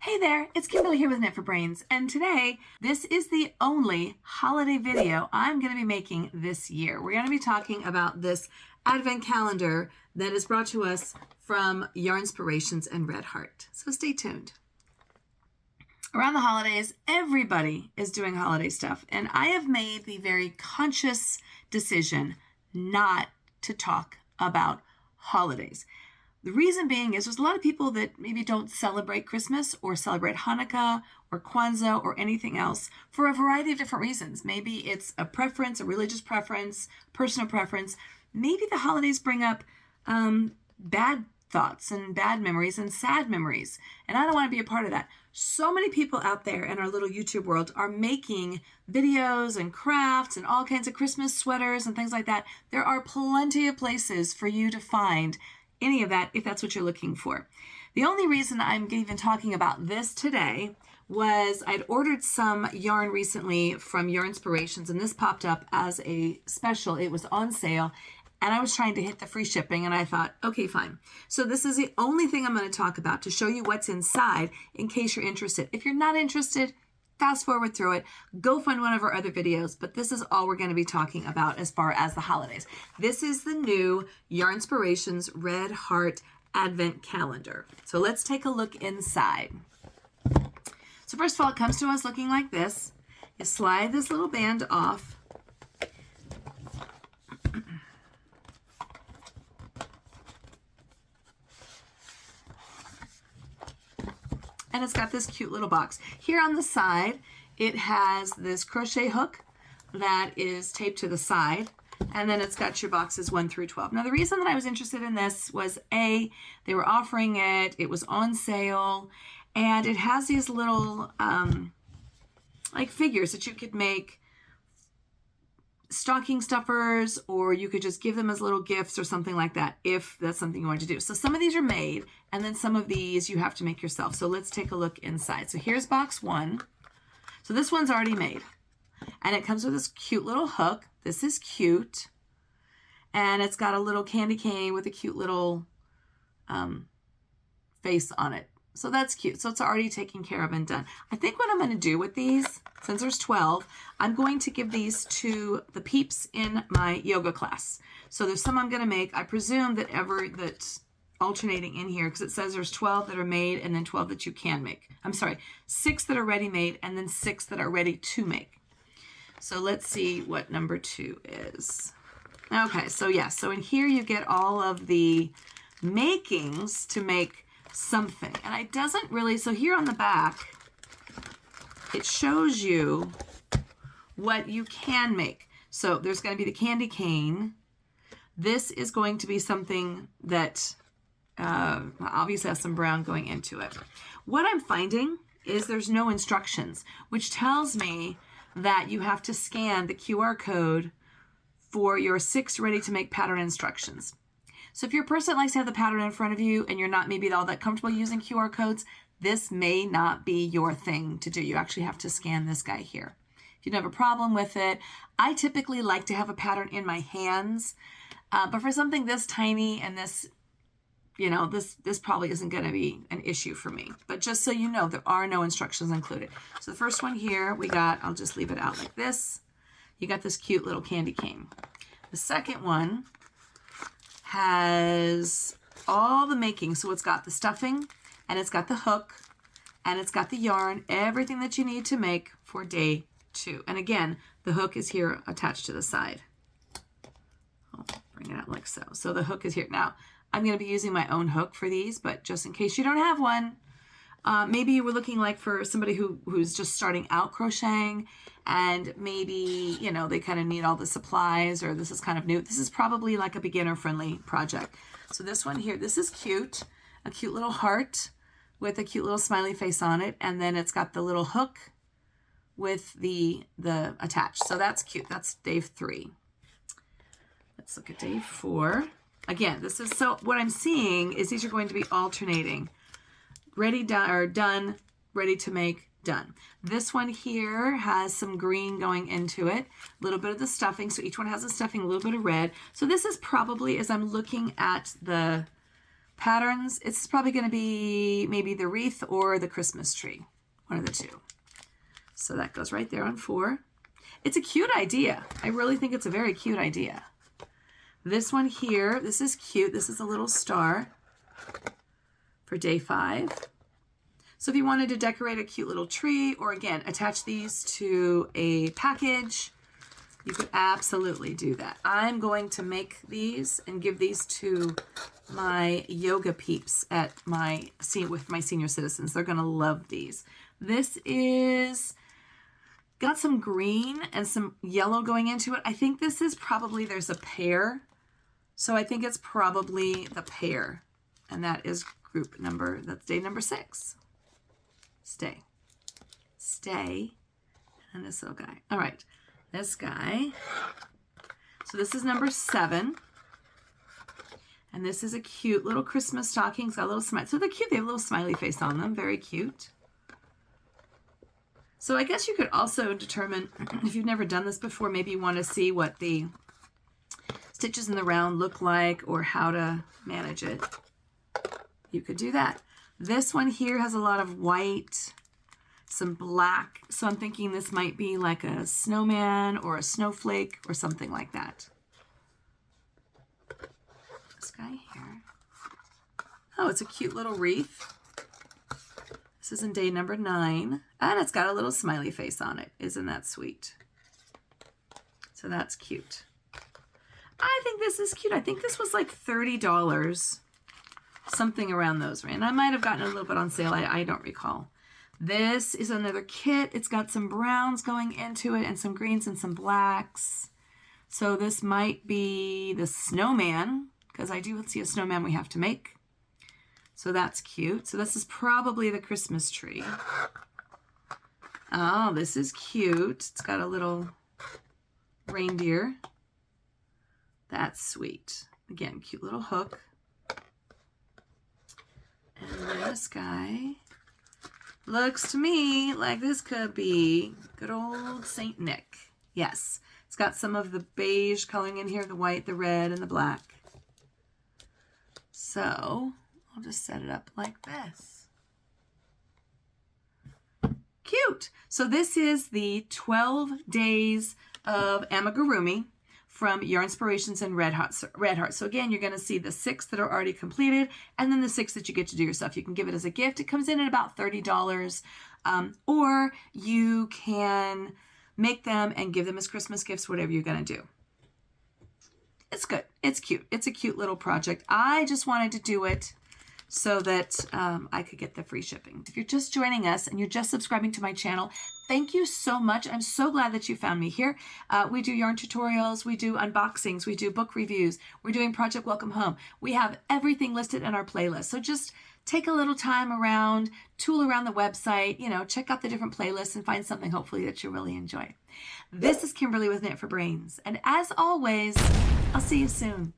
Hey there, it's Kimberly here with Knit for Brains, and today this is the only holiday video I'm going to be making this year. We're going to be talking about this advent calendar that is brought to us from Yarnspirations and Red Heart. So stay tuned. Around the holidays, everybody is doing holiday stuff, and I have made the very conscious decision not to talk about holidays. The reason being is there's a lot of people that maybe don't celebrate Christmas or celebrate Hanukkah or Kwanzaa or anything else for a variety of different reasons. Maybe it's a preference, a religious preference, personal preference. Maybe the holidays bring up bad thoughts and bad memories and sad memories. And I don't want to be a part of that. So many people out there in our little YouTube world are making videos and crafts and all kinds of Christmas sweaters and things like that. There are plenty of places for you to find any of that if that's what you're looking for. The only reason I'm even talking about this today was I'd ordered some yarn recently from Yarnspirations, and this popped up as a special. It was on sale, and I was trying to hit the free shipping, and I thought, okay, fine. So this is the only thing I'm going to talk about to show you what's inside in case you're interested. If you're not interested, fast forward through it, go find one of our other videos, but this is all we're going to be talking about as far as the holidays. This is the new Yarnspirations Red Heart Advent Calendar. So let's take a look inside. So first of all, it comes to us looking like this. You slide this little band off. And it's got this cute little box. Here on the side, it has this crochet hook that is taped to the side. And then it's got your boxes 1 through 12. Now, the reason that I was interested in this was A, they were offering it, it was on sale, and it has these little like figures that you could make stocking stuffers, or you could just give them as little gifts or something like that if that's something you want to do. So some of these are made, and then some of these you have to make yourself. So let's take a look inside. So here's box 1. So this one's already made, and it comes with this cute little hook. This is cute, and it's got a little candy cane with a cute little face on it. So that's cute. So it's already taken care of and done. I think what I'm going to do with these, since there's 12, I'm going to give these to the peeps in my yoga class. So there's some I'm going to make. I presume that that's alternating in here, because it says there's 12 that are made and then 12 that you can make. I'm sorry, 6 that are ready made and then 6 that are ready to make. So let's see what number 2 is. Okay, so yeah, so in here you get all of the makings to make something. And it doesn't really, so here on the back, it shows you what you can make. So there's going to be the candy cane. This is going to be something that obviously has some brown going into it. What I'm finding is there's no instructions, which tells me that you have to scan the QR code for your 6 ready to make pattern instructions. So if you're a person that likes to have the pattern in front of you and you're not maybe all that comfortable using QR codes, this may not be your thing to do. You actually have to scan this guy here. If you don't have a problem with it, I typically like to have a pattern in my hands, but for something this tiny and this, you know, this probably isn't going to be an issue for me. But just so you know, there are no instructions included. So the first one here, we got, I'll just leave it out like this. You got this cute little candy cane. The second one has all the making. So it's got the stuffing, and it's got the hook, and it's got the yarn, everything that you need to make for day 2. And again, the hook is here attached to the side. I'll bring it out like so. So the hook is here. Now, I'm going to be using my own hook for these, but just in case you don't have one, maybe you were looking like for somebody who's just starting out crocheting, and maybe, you know, they kind of need all the supplies, or this is kind of new. This is probably like a beginner-friendly project. So this one here, this is cute, a cute little heart with a cute little smiley face on it, and then it's got the little hook with the attached. So that's cute. That's day 3. Let's look at day 4. Again, this is, so what I'm seeing is these are going to be alternating. Ready, done, or done, ready to make, done. This one here has some green going into it, a little bit of the stuffing. So each one has a stuffing, a little bit of red. So this is probably, as I'm looking at the patterns. It's probably going to be maybe the wreath or the Christmas tree, one of the two. So that goes right there on 4. It's a cute idea. I really think it's a very cute idea. This one here, this is cute. This is a little star for day 5. So if you wanted to decorate a cute little tree, or again, attach these to a package, you could absolutely do that. I'm going to make these and give these to my yoga peeps at with my senior citizens. They're going to love these. This is got some green and some yellow going into it. I think this is probably, there's a pear. So I think it's probably the pear. And that is group number, that's day number 6. Stay. Stay. And this little guy. All right. This guy. So this is number 7. And this is a cute little Christmas stocking. It's got a little smile. So they're cute. They have a little smiley face on them. Very cute. So I guess you could also determine, if you've never done this before, maybe you want to see what the stitches in the round look like or how to manage it. You could do that. This one here has a lot of white, some black. So I'm thinking this might be like a snowman or a snowflake or something like that. This guy here. Oh, it's a cute little wreath. This is in day number 9. And it's got a little smiley face on it. Isn't that sweet? So that's cute. I think this is cute. I think this was like $30. Something around those, right? And I might have gotten a little bit on sale. I don't recall. This is another kit. It's got some browns going into it and some greens and some blacks. So this might be the snowman, because I do see a snowman we have to make. So that's cute. So this is probably the Christmas tree. Oh, this is cute. It's got a little reindeer. That's sweet. Again, cute little hook. And this guy looks to me like this could be good old Saint Nick. Yes, it's got some of the beige coloring in here, the white, the red, and the black. So I'll just set it up like this. Cute. So this is the 12 days of Amigurumi from Yarnspirations and Red Heart. So again, you're going to see the 6 that are already completed, and then the 6 that you get to do yourself. You can give it as a gift. It comes in at about $30, or you can make them and give them as Christmas gifts, whatever you're going to do. It's good. It's cute. It's a cute little project. I just wanted to do it so that I could get the free shipping. If you're just joining us and you're just subscribing to my channel, thank you so much. I'm so glad that you found me here. We do yarn tutorials, we do unboxings, we do book reviews, we're doing Project Welcome Home. We have everything listed in our playlist. So just take a little time around, tool around the website, check out the different playlists and find something hopefully that you really enjoy. This is Kimberly with Knit for Brains. And as always, I'll see you soon.